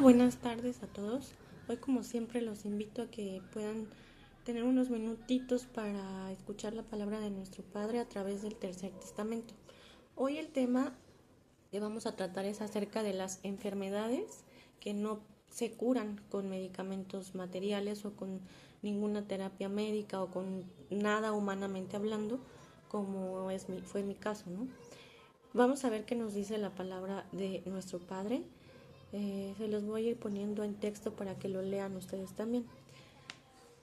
Buenas tardes a todos. Hoy, como siempre, los invito a que puedan tener unos minutitos para escuchar la palabra de nuestro Padre a través del Tercer Testamento. Hoy el tema que vamos a tratar es acerca de las enfermedades que no se curan con medicamentos materiales o con ninguna terapia médica o con nada humanamente hablando, como fue mi caso, ¿no? Vamos a ver qué nos dice la palabra de nuestro Padre. Se los voy a ir poniendo en texto para que lo lean ustedes también.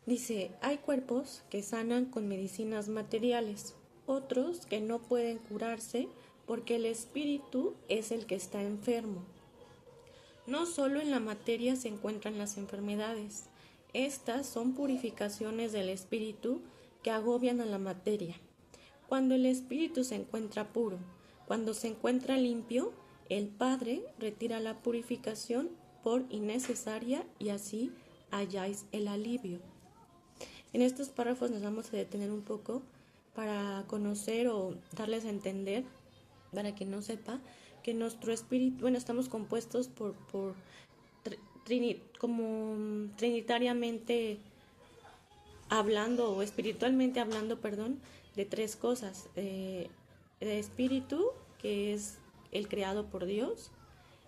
Dice, hay cuerpos que sanan con medicinas materiales, otros que no pueden curarse porque el espíritu es el que está enfermo. No solo en la materia se encuentran las enfermedades, estas son purificaciones del espíritu que agobian a la materia. Cuando el espíritu se encuentra puro, cuando se encuentra limpio, el Padre retira la purificación por innecesaria y así halláis el alivio. En estos párrafos nos vamos a detener un poco para conocer o darles a entender, para quien no sepa, que nuestro espíritu, estamos compuestos como trinitariamente hablando o espiritualmente hablando, de tres cosas. El espíritu, que es el creado por Dios,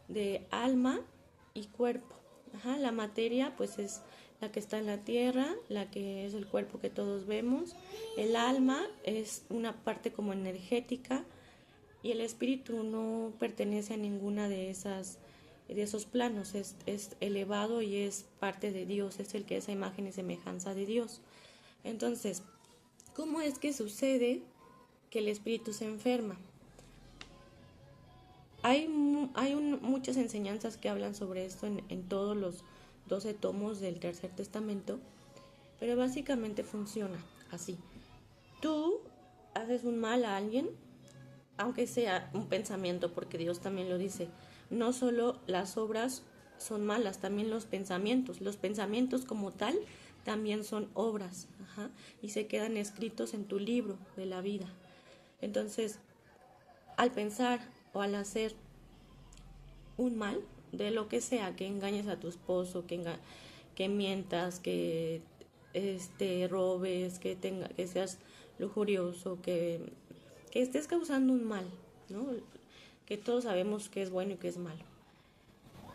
de alma y cuerpo. La materia pues es la que está en la tierra, la que es el cuerpo que todos vemos. El alma es una parte como energética y el espíritu no pertenece a ninguna de esos planos, es elevado y es parte de Dios, es el que es a imagen y semejanza de Dios. Entonces, ¿cómo es que sucede que el espíritu se enferma? Hay muchas enseñanzas que hablan sobre esto en todos los 12 tomos del Tercer Testamento, pero básicamente funciona así. Tú haces un mal a alguien, aunque sea un pensamiento, porque Dios también lo dice. No solo las obras son malas, también los pensamientos. Los pensamientos como tal también son obras, y se quedan escritos en tu libro de la vida. Entonces, al pensar o al hacer un mal, de lo que sea, que engañes a tu esposo, que mientas, que robes, que seas lujurioso, que estés causando un mal, ¿no? Que todos sabemos que es bueno y que es malo.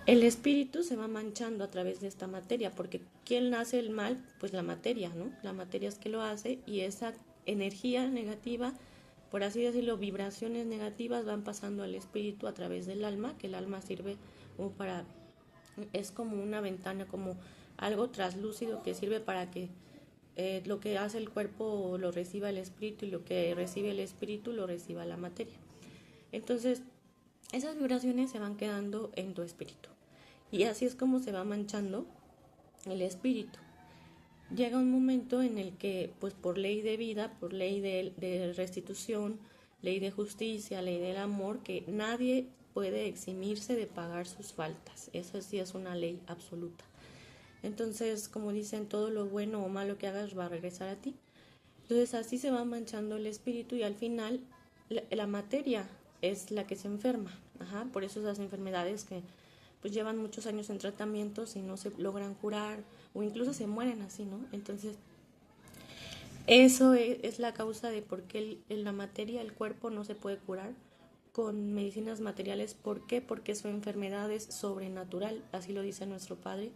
El espíritu se va manchando a través de esta materia, porque ¿quién hace el mal? Pues la materia, ¿no? La materia es que lo hace y esa energía negativa, por así decirlo, vibraciones negativas van pasando al espíritu a través del alma, que el alma sirve como es como una ventana, como algo traslúcido que sirve para que lo que hace el cuerpo lo reciba el espíritu y lo que recibe el espíritu lo reciba la materia. Entonces, esas vibraciones se van quedando en tu espíritu. Y así es como se va manchando el espíritu. Llega un momento en el que, pues por ley de vida, por ley de restitución, ley de justicia, ley del amor, que nadie puede eximirse de pagar sus faltas. Eso sí es una ley absoluta. Entonces, como dicen, todo lo bueno o malo que hagas va a regresar a ti. Entonces así se va manchando el espíritu y al final la materia es la que se enferma. Por eso esas enfermedades que pues llevan muchos años en tratamientos y no se logran curar o incluso se mueren así, ¿no? Entonces eso es la causa de por qué la materia, el cuerpo no se puede curar con medicinas materiales. ¿Por qué? Porque su enfermedad es sobrenatural, así lo dice nuestro Padre.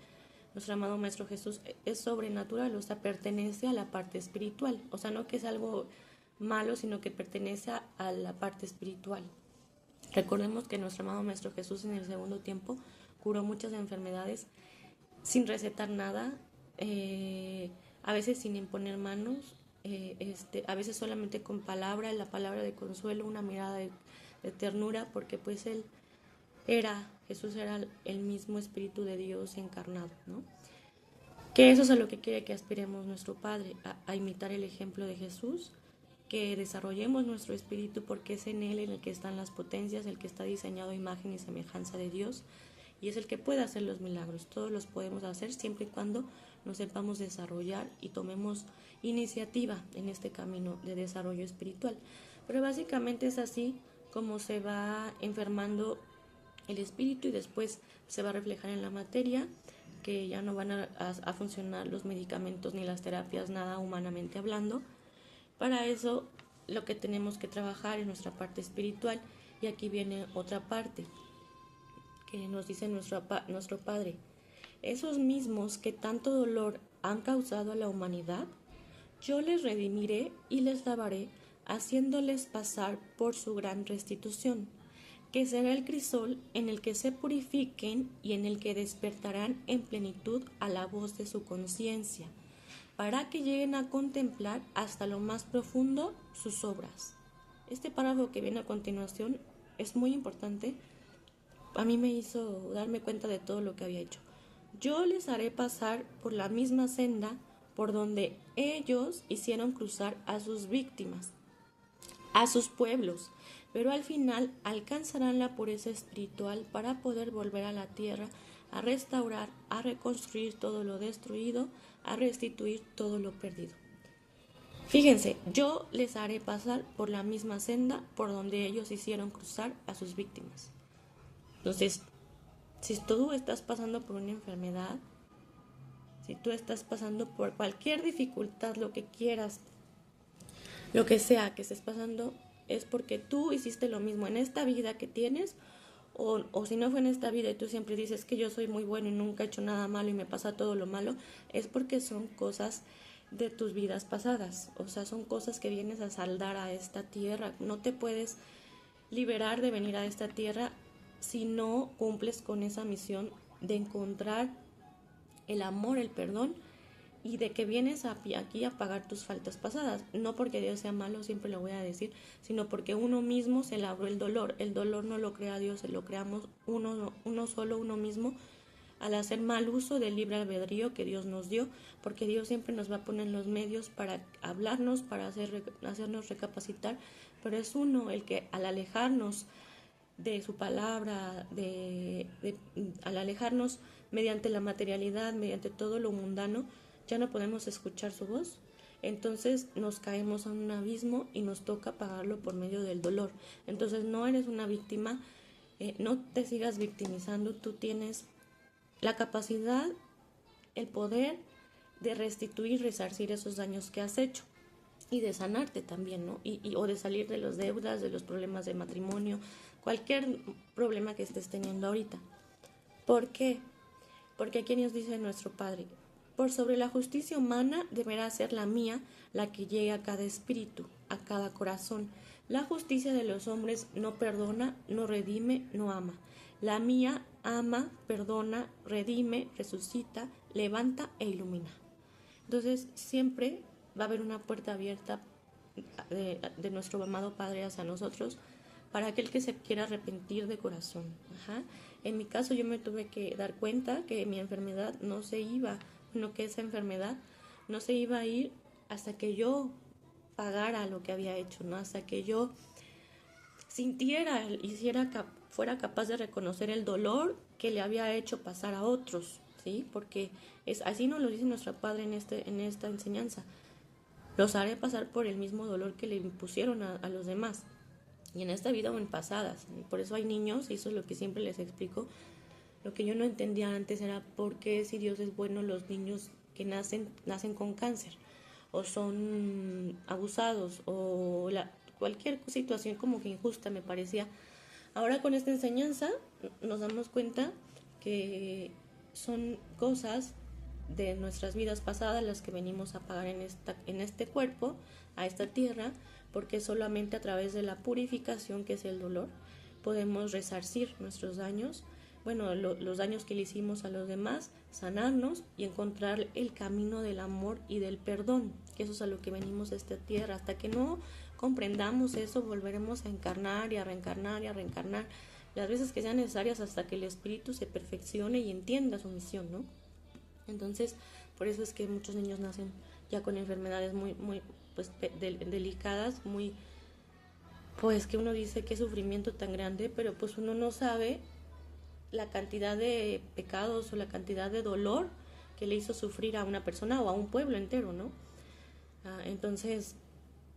Nuestro amado Maestro Jesús es sobrenatural, o sea, pertenece a la parte espiritual. O sea, no que es algo malo, sino que pertenece a la parte espiritual. Recordemos que nuestro amado Maestro Jesús en el segundo tiempo curó muchas enfermedades sin recetar nada, a veces sin imponer manos, a veces solamente con la palabra de consuelo, una mirada de ternura, porque pues Jesús era el mismo Espíritu de Dios encarnado, ¿no? Que eso es a lo que quiere que aspiremos nuestro Padre, a imitar el ejemplo de Jesús, que desarrollemos nuestro espíritu porque es en él en el que están las potencias, el que está diseñado a imagen y semejanza de Dios y es el que puede hacer los milagros. Todos los podemos hacer siempre y cuando nos sepamos desarrollar y tomemos iniciativa en este camino de desarrollo espiritual. Pero básicamente es así como se va enfermando el espíritu y después se va a reflejar en la materia, que ya no van a funcionar los medicamentos ni las terapias, nada humanamente hablando. Para eso lo que tenemos que trabajar es nuestra parte espiritual, y aquí viene otra parte que nos dice nuestro Padre. Esos mismos que tanto dolor han causado a la humanidad, yo les redimiré y les lavaré, haciéndoles pasar por su gran restitución, que será el crisol en el que se purifiquen y en el que despertarán en plenitud a la voz de su conciencia, para que lleguen a contemplar hasta lo más profundo sus obras. Este párrafo que viene a continuación es muy importante. A mí me hizo darme cuenta de todo lo que había hecho. Yo les haré pasar por la misma senda por donde ellos hicieron cruzar a sus víctimas, a sus pueblos, pero al final alcanzarán la pureza espiritual para poder volver a la tierra, a restaurar, a reconstruir todo lo destruido, a restituir todo lo perdido. Fíjense, yo les haré pasar por la misma senda por donde ellos hicieron cruzar a sus víctimas. Entonces, si tú estás pasando por una enfermedad, si tú estás pasando por cualquier dificultad, lo que quieras, lo que sea que estés pasando, es porque tú hiciste lo mismo en esta vida que tienes, o si no fue en esta vida y tú siempre dices que yo soy muy bueno y nunca he hecho nada malo y me pasa todo lo malo, es porque son cosas de tus vidas pasadas. O sea, son cosas que vienes a saldar a esta tierra. No te puedes liberar de venir a esta tierra si no cumples con esa misión de encontrar el amor, el perdón, y de que vienes aquí a pagar tus faltas pasadas. No porque Dios sea malo, siempre lo voy a decir, sino porque uno mismo se labró el dolor. El dolor no lo crea Dios, se lo creamos uno solo, uno mismo, al hacer mal uso del libre albedrío que Dios nos dio, porque Dios siempre nos va a poner los medios para hablarnos, para hacernos recapacitar, pero es uno el que, al alejarnos de su palabra, al alejarnos mediante la materialidad, mediante todo lo mundano, ya no podemos escuchar su voz. Entonces nos caemos a un abismo y nos toca pagarlo por medio del dolor. Entonces no eres una víctima, no te sigas victimizando. Tú tienes la capacidad, el poder de restituir, resarcir esos daños que has hecho y de sanarte también, ¿no? O de salir de las deudas, de los problemas de matrimonio, cualquier problema que estés teniendo ahorita. ¿Por qué? Porque aquí nos dice nuestro Padre: por sobre la justicia humana deberá ser la mía la que llegue a cada espíritu, a cada corazón. La justicia de los hombres no perdona, no redime, no ama. La mía ama, perdona, redime, resucita, levanta e ilumina. Entonces siempre va a haber una puerta abierta de nuestro amado Padre hacia nosotros para aquel que se quiera arrepentir de corazón. En mi caso yo me tuve que dar cuenta que mi enfermedad no se iba, que esa enfermedad no se iba a ir hasta que yo pagara lo que había hecho, ¿no? Hasta que yo sintiera, fuera capaz de reconocer el dolor que le había hecho pasar a otros, ¿sí? Porque así nos lo dice nuestro Padre en esta enseñanza. Los haré pasar por el mismo dolor que le impusieron a los demás, y en esta vida o en pasadas. Por eso hay niños, y eso es lo que siempre les explico. Lo que yo no entendía antes era por qué, si Dios es bueno, los niños que nacen con cáncer, o son abusados, o cualquier situación como que injusta me parecía. Ahora con esta enseñanza nos damos cuenta que son cosas de nuestras vidas pasadas las que venimos a pagar en este cuerpo, a esta tierra, porque solamente a través de la purificación, que es el dolor, podemos resarcir nuestros daños, los daños que le hicimos a los demás, sanarnos y encontrar el camino del amor y del perdón, que eso es a lo que venimos a esta tierra. Hasta que no comprendamos eso, volveremos a encarnar y a reencarnar y a reencarnar las veces que sean necesarias hasta que el espíritu se perfeccione y entienda su misión, ¿no? Entonces, por eso es que muchos niños nacen ya con enfermedades muy delicadas, pues que uno dice qué sufrimiento tan grande, pero pues uno no sabe la cantidad de pecados o la cantidad de dolor que le hizo sufrir a una persona o a un pueblo entero, ¿no? Entonces,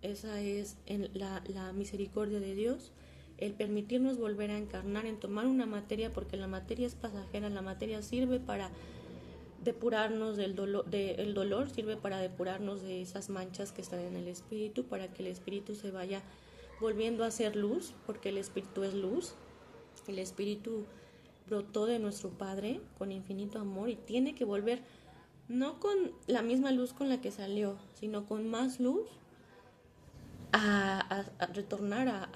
esa es la misericordia de Dios, el permitirnos volver a encarnar, en tomar una materia, porque la materia es pasajera, la materia sirve para depurarnos del dolor, sirve para depurarnos de esas manchas que están en el espíritu, para que el espíritu se vaya volviendo a ser luz, porque el espíritu es luz, el espíritu brotó de nuestro Padre con infinito amor y tiene que volver no con la misma luz con la que salió, sino con más luz a retornar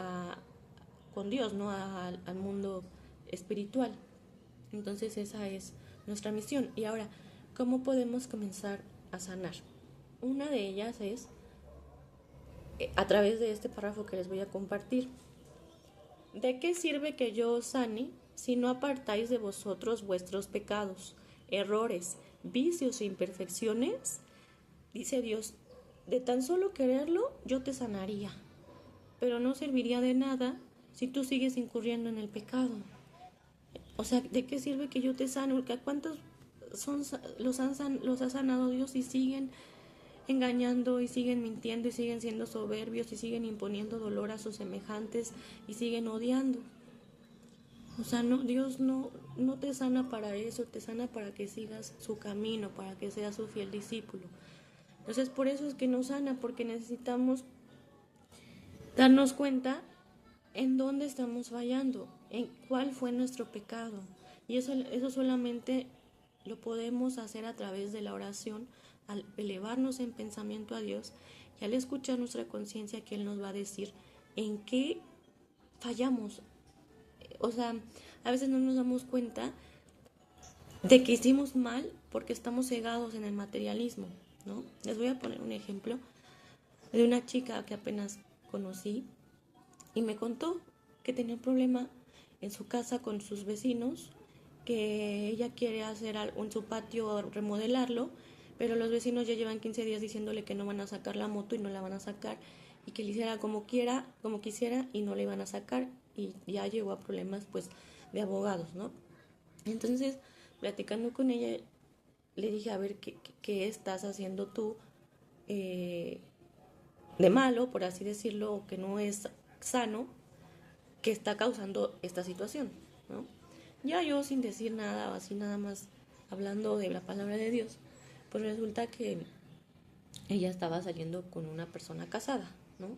con Dios, ¿no? Al mundo espiritual. Entonces esa es nuestra misión. Y ahora, ¿cómo podemos comenzar a sanar? Una de ellas es a través de este párrafo que les voy a compartir. ¿De qué sirve que yo os sane si no apartáis de vosotros vuestros pecados, errores, vicios e imperfecciones? Dice Dios, de tan solo quererlo yo te sanaría, pero no serviría de nada si tú sigues incurriendo en el pecado. O sea, ¿de qué sirve que yo te sane? Porque ¿a cuántos los ha sanado Dios y siguen engañando y siguen mintiendo y siguen siendo soberbios y siguen imponiendo dolor a sus semejantes y siguen odiando? O sea, no, Dios no te sana para eso, te sana para que sigas su camino, para que seas su fiel discípulo. Entonces, por eso es que nos sana, porque necesitamos darnos cuenta en dónde estamos fallando, en cuál fue nuestro pecado. Y eso solamente lo podemos hacer a través de la oración, al elevarnos en pensamiento a Dios y al escuchar nuestra conciencia, que Él nos va a decir en qué fallamos. O sea, a veces no nos damos cuenta de que hicimos mal porque estamos cegados en el materialismo, ¿no? Les voy a poner un ejemplo de una chica que apenas conocí y me contó que tenía un problema en su casa con sus vecinos, que ella quiere hacer algo en su patio, remodelarlo, pero los vecinos ya llevan 15 días diciéndole que no van a sacar la moto y no la van a sacar, y que le hiciera como quisiera y no le iban a sacar, y ya llegó a problemas pues de abogados, ¿no? Entonces, platicando con ella, le dije, a ver, ¿qué estás haciendo tú de malo, por así decirlo, o que no es sano, que está causando esta situación, ¿no? Ya yo, sin decir nada, así nada más hablando de la palabra de Dios, pues resulta que ella estaba saliendo con una persona casada, ¿no?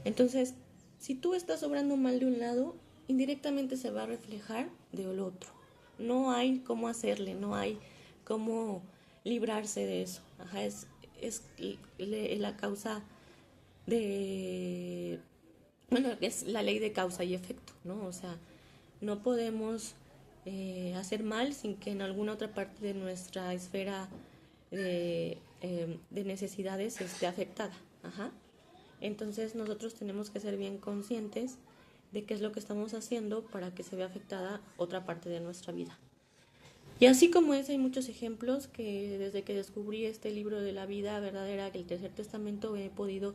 Entonces, si tú estás obrando mal de un lado, indirectamente se va a reflejar del otro. No hay cómo hacerle, no hay cómo librarse de eso. Ajá, es la causa de... Bueno, es la ley de causa y efecto, ¿no? O sea, no podemos hacer mal sin que en alguna otra parte de nuestra esfera de necesidades esté afectada. Ajá. Entonces nosotros tenemos que ser bien conscientes de qué es lo que estamos haciendo para que se vea afectada otra parte de nuestra vida. Y así como ese, hay muchos ejemplos que desde que descubrí este libro de la vida verdadera, el Tercer Testamento, he podido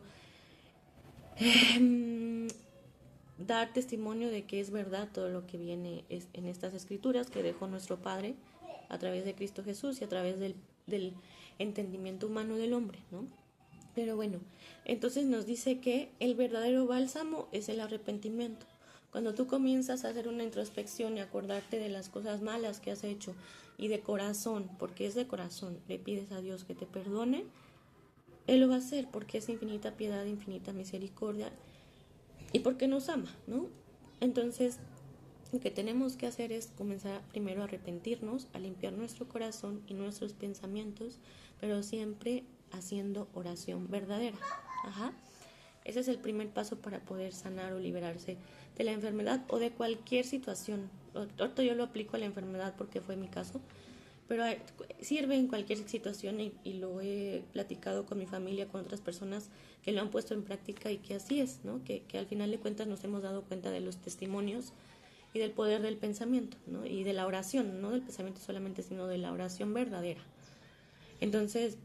dar testimonio de que es verdad todo lo que viene en estas escrituras que dejó nuestro Padre a través de Cristo Jesús y a través del entendimiento humano del hombre, ¿no? Pero bueno, entonces nos dice que el verdadero bálsamo es el arrepentimiento. Cuando tú comienzas a hacer una introspección y acordarte de las cosas malas que has hecho y de corazón, porque es de corazón, le pides a Dios que te perdone, Él lo va a hacer porque es infinita piedad, infinita misericordia y porque nos ama, ¿no? Entonces, lo que tenemos que hacer es comenzar primero a arrepentirnos, a limpiar nuestro corazón y nuestros pensamientos, pero siempre haciendo oración verdadera. Ajá. Ese es el primer paso para poder sanar o liberarse de la enfermedad o de cualquier situación. Ahorita yo lo aplico a la enfermedad porque fue mi caso, pero sirve en cualquier situación y lo he platicado con mi familia, con otras personas que lo han puesto en práctica y que así es, ¿no? Que al final de cuentas nos hemos dado cuenta de los testimonios y del poder del pensamiento, ¿no? Y de la oración, no del pensamiento solamente, sino de la oración verdadera. Entonces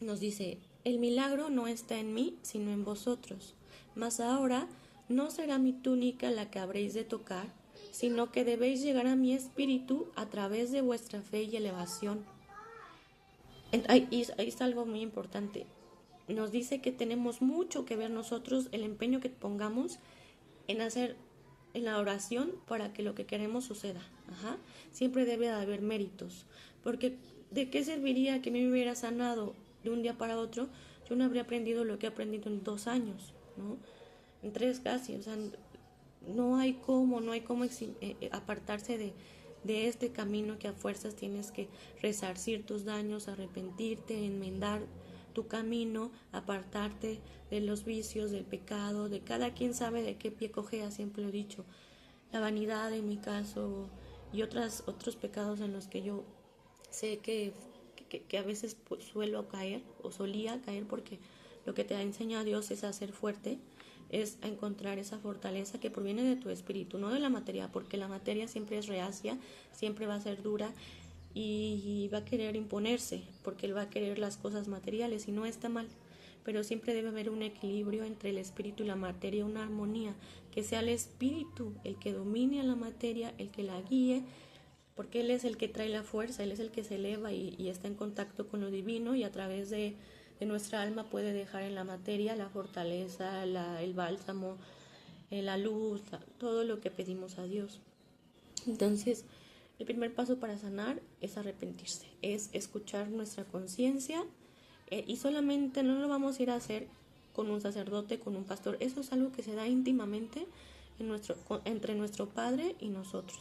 nos dice, el milagro no está en mí, sino en vosotros. Mas ahora no será mi túnica la que habréis de tocar, sino que debéis llegar a mi espíritu a través de vuestra fe y elevación. Ahí está algo muy importante. Nos dice que tenemos mucho que ver nosotros, el empeño que pongamos en hacer en la oración para que lo que queremos suceda. Siempre debe de haber méritos, porque ¿de qué serviría que me hubiera sanado de un día para otro? Yo no habría aprendido lo que he aprendido en 2 años, ¿no? En 3 casi, o sea, no hay cómo apartarse de este camino que a fuerzas tienes que resarcir tus daños, arrepentirte, enmendar tu camino, apartarte de los vicios, del pecado, de cada quien sabe de qué pie cojea, siempre lo he dicho, la vanidad en mi caso y otros pecados en los que yo sé que a veces suelo caer o solía caer, porque lo que te ha enseñado Dios es a ser fuerte, es a encontrar esa fortaleza que proviene de tu espíritu, no de la materia, porque la materia siempre es reacia, siempre va a ser dura y va a querer imponerse, porque él va a querer las cosas materiales y no está mal, pero siempre debe haber un equilibrio entre el espíritu y la materia, una armonía, que sea el espíritu el que domine a la materia, el que la guíe, porque él es el que trae la fuerza, él es el que se eleva y está en contacto con lo divino, y a través de nuestra alma puede dejar en la materia la fortaleza, el bálsamo, la luz, todo lo que pedimos a Dios. Entonces, el primer paso para sanar es arrepentirse, es escuchar nuestra conciencia, y solamente no lo vamos a ir a hacer con un sacerdote, con un pastor. Eso es algo que se da íntimamente entre nuestro Padre y nosotros.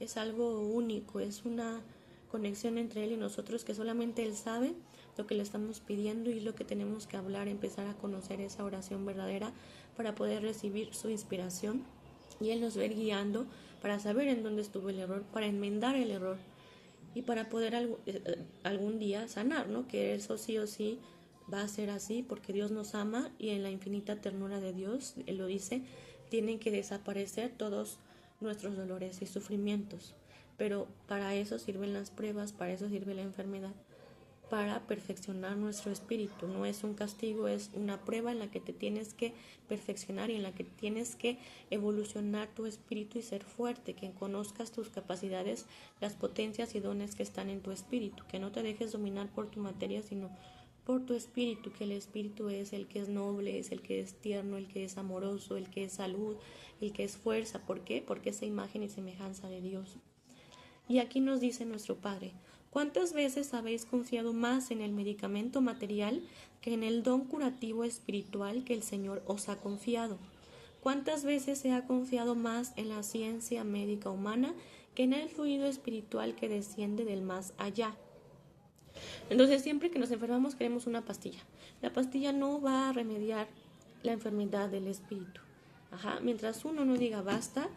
Es algo único, es una conexión entre Él y nosotros que solamente Él sabe lo que le estamos pidiendo y lo que tenemos que hablar, empezar a conocer esa oración verdadera para poder recibir su inspiración y Él nos va guiando para saber en dónde estuvo el error, para enmendar el error y para poder algún día sanar, ¿no? Que eso sí o sí va a ser así, porque Dios nos ama y en la infinita ternura de Dios, Él lo dice, tienen que desaparecer todos nuestros dolores y sufrimientos. Pero para eso sirven las pruebas, para eso sirve la enfermedad, para perfeccionar nuestro espíritu. No es un castigo, es una prueba en la que te tienes que perfeccionar y en la que tienes que evolucionar tu espíritu y ser fuerte, que conozcas tus capacidades, las potencias y dones que están en tu espíritu, que no te dejes dominar por tu materia, sino por tu espíritu, que el espíritu es el que es noble, es el que es tierno, el que es amoroso, el que es salud, el que es fuerza. ¿Por qué? Porque es imagen y semejanza de Dios. Y aquí nos dice nuestro Padre: ¿cuántas veces habéis confiado más en el medicamento material que en el don curativo espiritual que el Señor os ha confiado? ¿Cuántas veces se ha confiado más en la ciencia médica humana que en el fluido espiritual que desciende del más allá? Entonces, siempre que nos enfermamos queremos una pastilla. La pastilla no va a remediar la enfermedad del espíritu. Mientras uno no diga basta,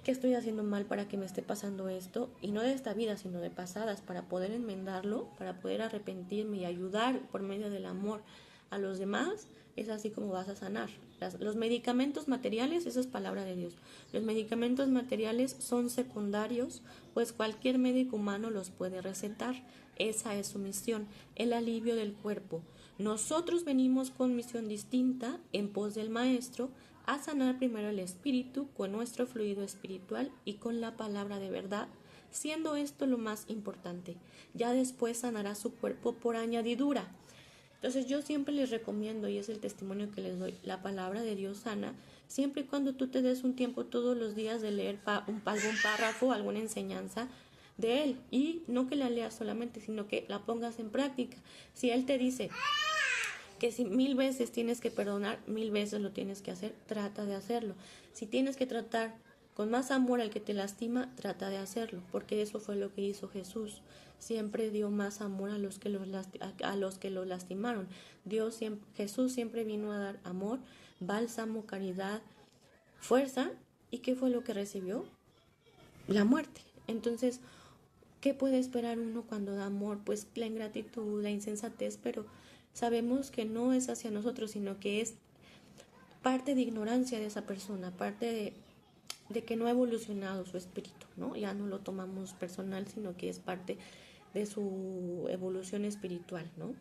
¿qué estoy haciendo mal para que me esté pasando esto? Y no de esta vida, sino de pasadas, para poder enmendarlo, para poder arrepentirme y ayudar por medio del amor a los demás. Es así como vas a sanar. Los medicamentos materiales, eso es palabra de Dios. Los medicamentos materiales son secundarios, pues cualquier médico humano los puede recetar. Esa es su misión, el alivio del cuerpo. Nosotros venimos con misión distinta, en pos del Maestro, a sanar primero el espíritu con nuestro fluido espiritual y con la palabra de verdad, siendo esto lo más importante. Ya después sanará su cuerpo por añadidura. Entonces yo siempre les recomiendo, y es el testimonio que les doy, la palabra de Dios sana, siempre y cuando tú te des un tiempo todos los días de leer algún párrafo, alguna enseñanza de Él, y no que la leas solamente, sino que la pongas en práctica. Si Él te dice que si 1000 veces tienes que perdonar, 1000 veces lo tienes que hacer, trata de hacerlo. Si tienes que tratar con más amor al que te lastima, trata de hacerlo, porque eso fue lo que hizo Jesús. Siempre dio más amor a los que lo lastimaron. Jesús siempre vino a dar amor, bálsamo, caridad, fuerza. ¿Y qué fue lo que recibió? La muerte. Entonces, ¿qué puede esperar uno cuando da amor? Pues la ingratitud, la insensatez, pero sabemos que no es hacia nosotros, sino que es parte de ignorancia de esa persona, parte de que no ha evolucionado su espíritu, ¿no? Ya no lo tomamos personal, sino que es parte de su evolución espiritual, ¿no?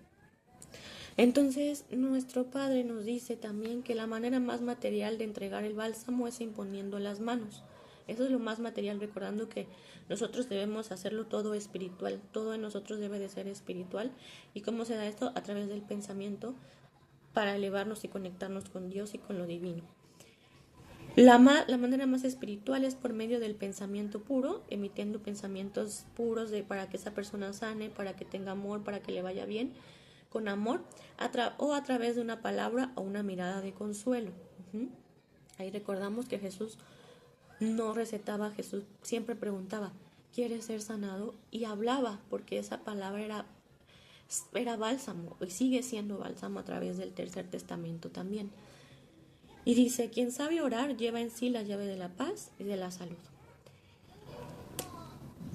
Entonces, nuestro Padre nos dice también que la manera más material de entregar el bálsamo es imponiendo las manos. Eso es lo más material, recordando que nosotros debemos hacerlo todo espiritual, todo en nosotros debe de ser espiritual. ¿Y cómo se da esto? A través del pensamiento, para elevarnos y conectarnos con Dios y con lo divino. La manera más espiritual es por medio del pensamiento puro, emitiendo pensamientos puros para que esa persona sane, para que tenga amor, para que le vaya bien, con amor, o a través de una palabra o una mirada de consuelo. Ahí recordamos que Jesús no recetaba, Jesús siempre preguntaba, ¿quieres ser sanado? Y hablaba, porque esa palabra era bálsamo y sigue siendo bálsamo a través del Tercer Testamento también. Y dice, quien sabe orar lleva en sí la llave de la paz y de la salud.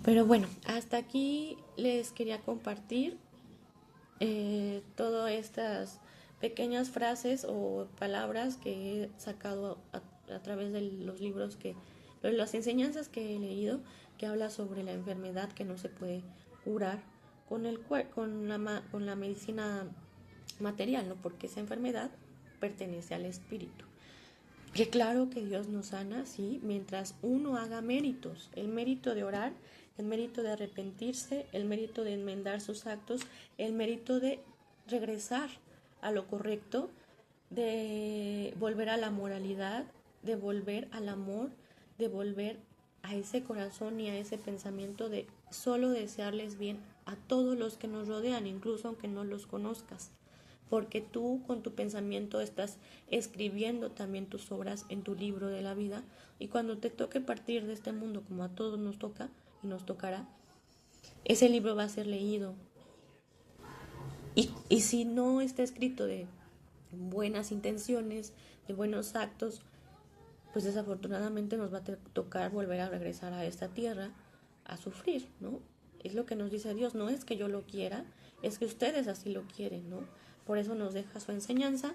Pero bueno, hasta aquí les quería compartir todas estas pequeñas frases o palabras que he sacado a través de los libros las enseñanzas que he leído, que habla sobre la enfermedad que no se puede curar con la medicina material, ¿no? Porque esa enfermedad pertenece al espíritu. Que claro que Dios nos sana, sí, mientras uno haga méritos, el mérito de orar, el mérito de arrepentirse, el mérito de enmendar sus actos, el mérito de regresar a lo correcto, de volver a la moralidad, de volver al amor, de volver a ese corazón y a ese pensamiento de solo desearles bien a todos los que nos rodean, incluso aunque no los conozcas. Porque tú con tu pensamiento estás escribiendo también tus obras en tu libro de la vida, y cuando te toque partir de este mundo, como a todos nos toca y nos tocará, ese libro va a ser leído. Y si no está escrito de buenas intenciones, de buenos actos, pues desafortunadamente nos va a tocar volver a regresar a esta tierra a sufrir, ¿no? Es lo que nos dice Dios, no es que yo lo quiera, es que ustedes así lo quieren, ¿no? Por eso nos deja su enseñanza,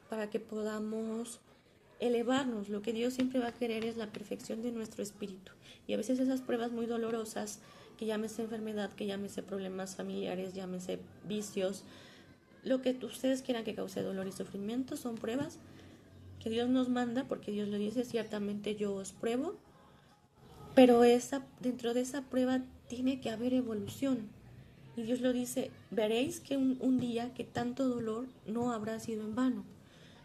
para que podamos elevarnos. Lo que Dios siempre va a querer es la perfección de nuestro espíritu. Y a veces esas pruebas muy dolorosas, que llámese enfermedad, que llámese problemas familiares, llámese vicios, lo que ustedes quieran que cause dolor y sufrimiento, son pruebas que Dios nos manda, porque Dios le dice, ciertamente yo os pruebo, pero dentro de esa prueba tiene que haber evolución. Y Dios lo dice, veréis que un día que tanto dolor no habrá sido en vano.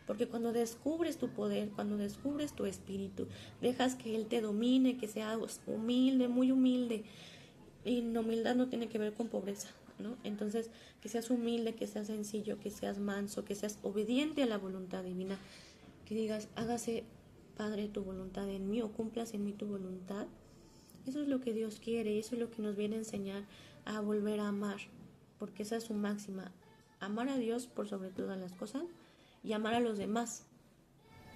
Porque cuando descubres tu poder, cuando descubres tu espíritu, dejas que Él te domine, que seas humilde, muy humilde. Y la humildad no tiene que ver con pobreza, ¿no? Entonces, que seas humilde, que seas sencillo, que seas manso, que seas obediente a la voluntad divina. Que digas, hágase, Padre, tu voluntad en mí, o cumplas en mí tu voluntad. Eso es lo que Dios quiere, y eso es lo que nos viene a enseñar a volver a amar, porque esa es su máxima, amar a Dios por sobre todas las cosas y amar a los demás,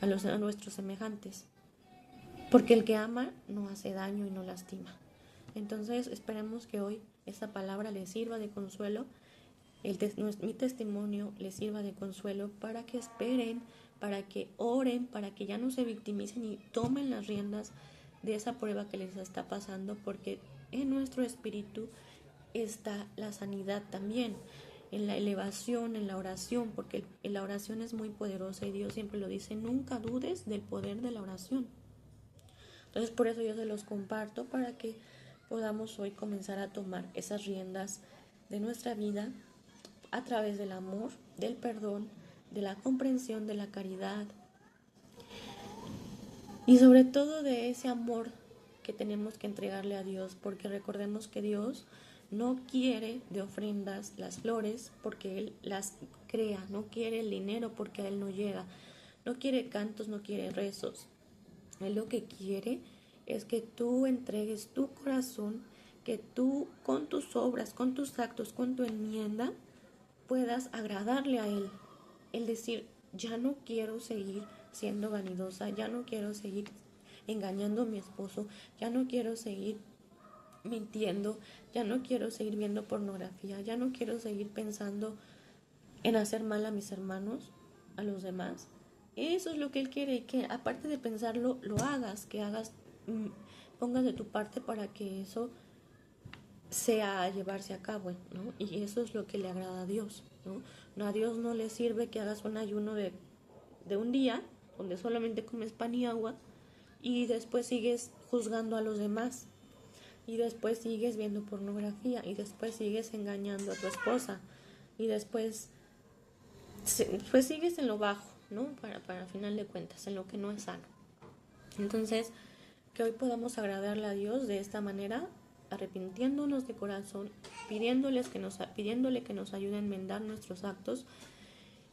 a nuestros semejantes, porque el que ama no hace daño y no lastima. Entonces esperemos que hoy esa palabra les sirva de consuelo, mi testimonio les sirva de consuelo, para que esperen, para que oren, para que ya no se victimicen y tomen las riendas de esa prueba que les está pasando, porque en nuestro espíritu está la sanidad también, en la elevación, en la oración, porque la oración es muy poderosa y Dios siempre lo dice, nunca dudes del poder de la oración. Entonces por eso yo se los comparto, para que podamos hoy comenzar a tomar esas riendas de nuestra vida a través del amor, del perdón, de la comprensión, de la caridad, y sobre todo de ese amor que tenemos que entregarle a Dios, porque recordemos que Dios no quiere de ofrendas las flores porque Él las crea, no quiere el dinero porque a Él no llega, no quiere cantos, no quiere rezos. Él lo que quiere es que tú entregues tu corazón, que tú con tus obras, con tus actos, con tu enmienda, puedas agradarle a Él. El decir, ya no quiero seguir siendo vanidosa, ya no quiero seguir engañando a mi esposo, ya no quiero seguir mintiendo, ya no quiero seguir viendo pornografía, ya no quiero seguir pensando en hacer mal a mis hermanos, a los demás. Eso es lo que Él quiere, y que aparte de pensarlo, lo hagas, que hagas, pongas de tu parte para que eso sea a llevarse a cabo, ¿no? Y eso es lo que le agrada a Dios, ¿no? No, a Dios no le sirve que hagas un ayuno de un día, donde solamente comes pan y agua, y después sigues juzgando a los demás, y después sigues viendo pornografía, y después sigues engañando a tu esposa, y después pues sigues en lo bajo, ¿no? Para final de cuentas, en lo que no es sano. Entonces, que hoy podamos agradarle a Dios de esta manera, arrepintiéndonos de corazón, pidiéndole que nos ayude a enmendar nuestros actos,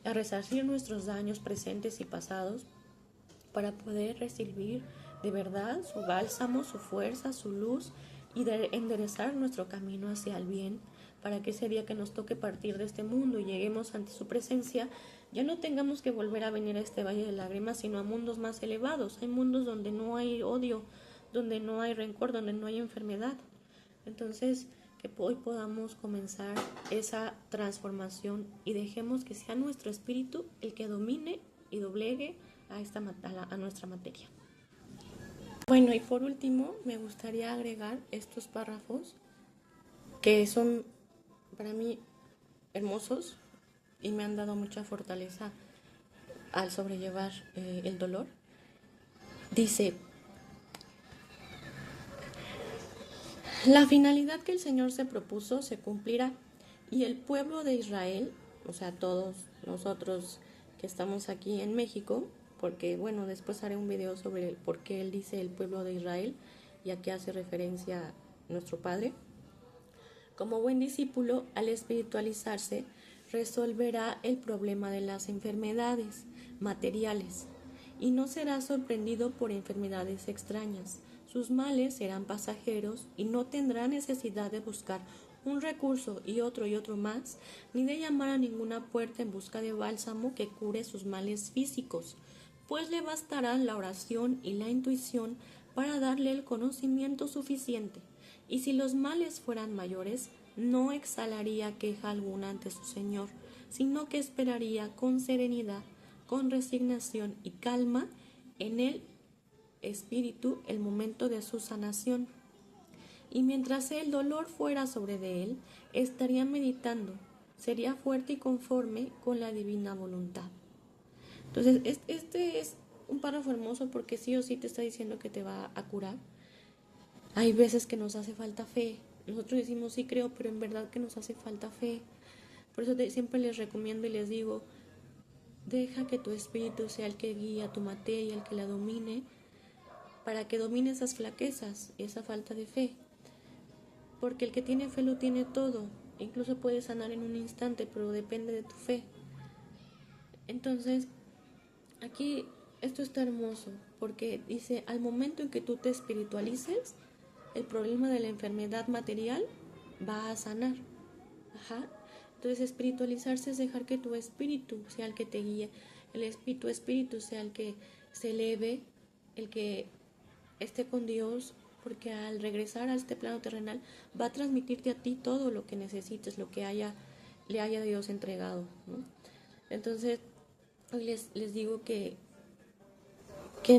a resarcir nuestros daños presentes y pasados, para poder recibir de verdad su bálsamo, su fuerza, su luz, y de enderezar nuestro camino hacia el bien, para que ese día que nos toque partir de este mundo y lleguemos ante su presencia, ya no tengamos que volver a venir a este valle de lágrimas, sino a mundos más elevados. Hay mundos donde no hay odio, donde no hay rencor, donde no hay enfermedad. Entonces, que hoy podamos comenzar esa transformación y dejemos que sea nuestro espíritu el que domine y doblegue a nuestra materia. Bueno, y por último, me gustaría agregar estos párrafos que son para mí hermosos y me han dado mucha fortaleza al sobrellevar el dolor. Dice: la finalidad que el Señor se propuso se cumplirá, y el pueblo de Israel, o sea, todos nosotros que estamos aquí en México, porque bueno, después haré un video sobre por qué él dice el pueblo de Israel y a qué hace referencia nuestro Padre. Como buen discípulo, al espiritualizarse, resolverá el problema de las enfermedades materiales y no será sorprendido por enfermedades extrañas. Sus males serán pasajeros y no tendrá necesidad de buscar un recurso y otro más, ni de llamar a ninguna puerta en busca de bálsamo que cure sus males físicos, pues le bastarán la oración y la intuición para darle el conocimiento suficiente, y si los males fueran mayores, no exhalaría queja alguna ante su Señor, sino que esperaría con serenidad, con resignación y calma en el espíritu el momento de su sanación. Y mientras el dolor fuera sobre de él, estaría meditando, sería fuerte y conforme con la divina voluntad. Entonces, este es un párrafo hermoso porque sí o sí te está diciendo que te va a curar. Hay veces que nos hace falta fe. Nosotros decimos sí creo, pero en verdad que nos hace falta fe. Por eso siempre les recomiendo y les digo, deja que tu espíritu sea el que guía tu materia, el que la domine, para que domine esas flaquezas y esa falta de fe. Porque el que tiene fe lo tiene todo. Incluso puede sanar en un instante, pero depende de tu fe. Entonces, aquí esto está hermoso, porque dice, al momento en que tú te espiritualices, el problema de la enfermedad material va a sanar. Entonces, espiritualizarse es dejar que tu espíritu sea el que te guíe, tu espíritu sea el que se eleve, el que esté con Dios, porque al regresar a este plano terrenal va a transmitirte a ti todo lo que necesites, lo que le haya Dios entregado, ¿no? Entonces, hoy les digo que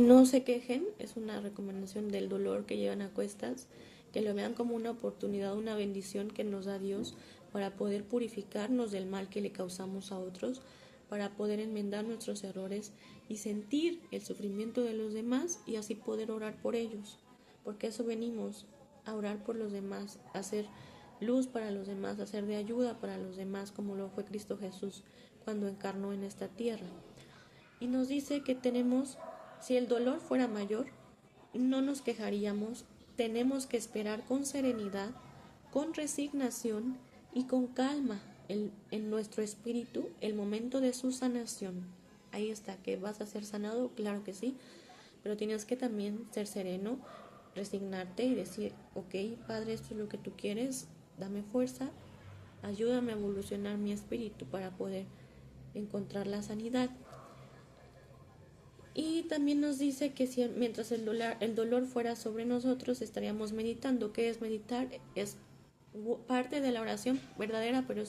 no se quejen, es una recomendación del dolor que llevan a cuestas, que lo vean como una oportunidad, una bendición que nos da Dios para poder purificarnos del mal que le causamos a otros, para poder enmendar nuestros errores y sentir el sufrimiento de los demás y así poder orar por ellos, porque eso venimos, a orar por los demás, a hacer luz para los demás, a ser de ayuda para los demás, como lo fue Cristo Jesús cuando encarnó en esta tierra. Y nos dice que si el dolor fuera mayor, no nos quejaríamos, tenemos que esperar con serenidad, con resignación y con calma en nuestro espíritu el momento de su sanación. Ahí está, que vas a ser sanado, claro que sí, pero tienes que también ser sereno, resignarte y decir, ok, Padre, esto es lo que tú quieres, dame fuerza, ayúdame a evolucionar mi espíritu para poder encontrar la sanidad. Y también nos dice que mientras el dolor fuera sobre nosotros, estaríamos meditando. ¿Qué es meditar? Es parte de la oración verdadera, pero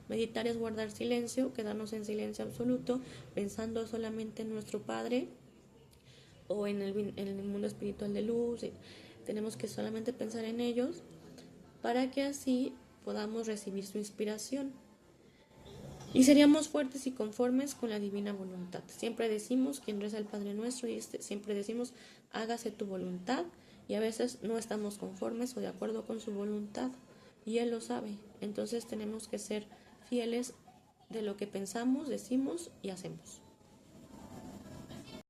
meditar es guardar silencio, quedarnos en silencio absoluto, pensando solamente en nuestro Padre o en el mundo espiritual de luz. Tenemos que solamente pensar en ellos para que así podamos recibir su inspiración. Y seríamos fuertes y conformes con la divina voluntad. Siempre decimos, quien reza el Padre Nuestro, y siempre decimos, hágase tu voluntad, y a veces no estamos conformes o de acuerdo con su voluntad, y Él lo sabe. Entonces tenemos que ser fieles de lo que pensamos, decimos y hacemos.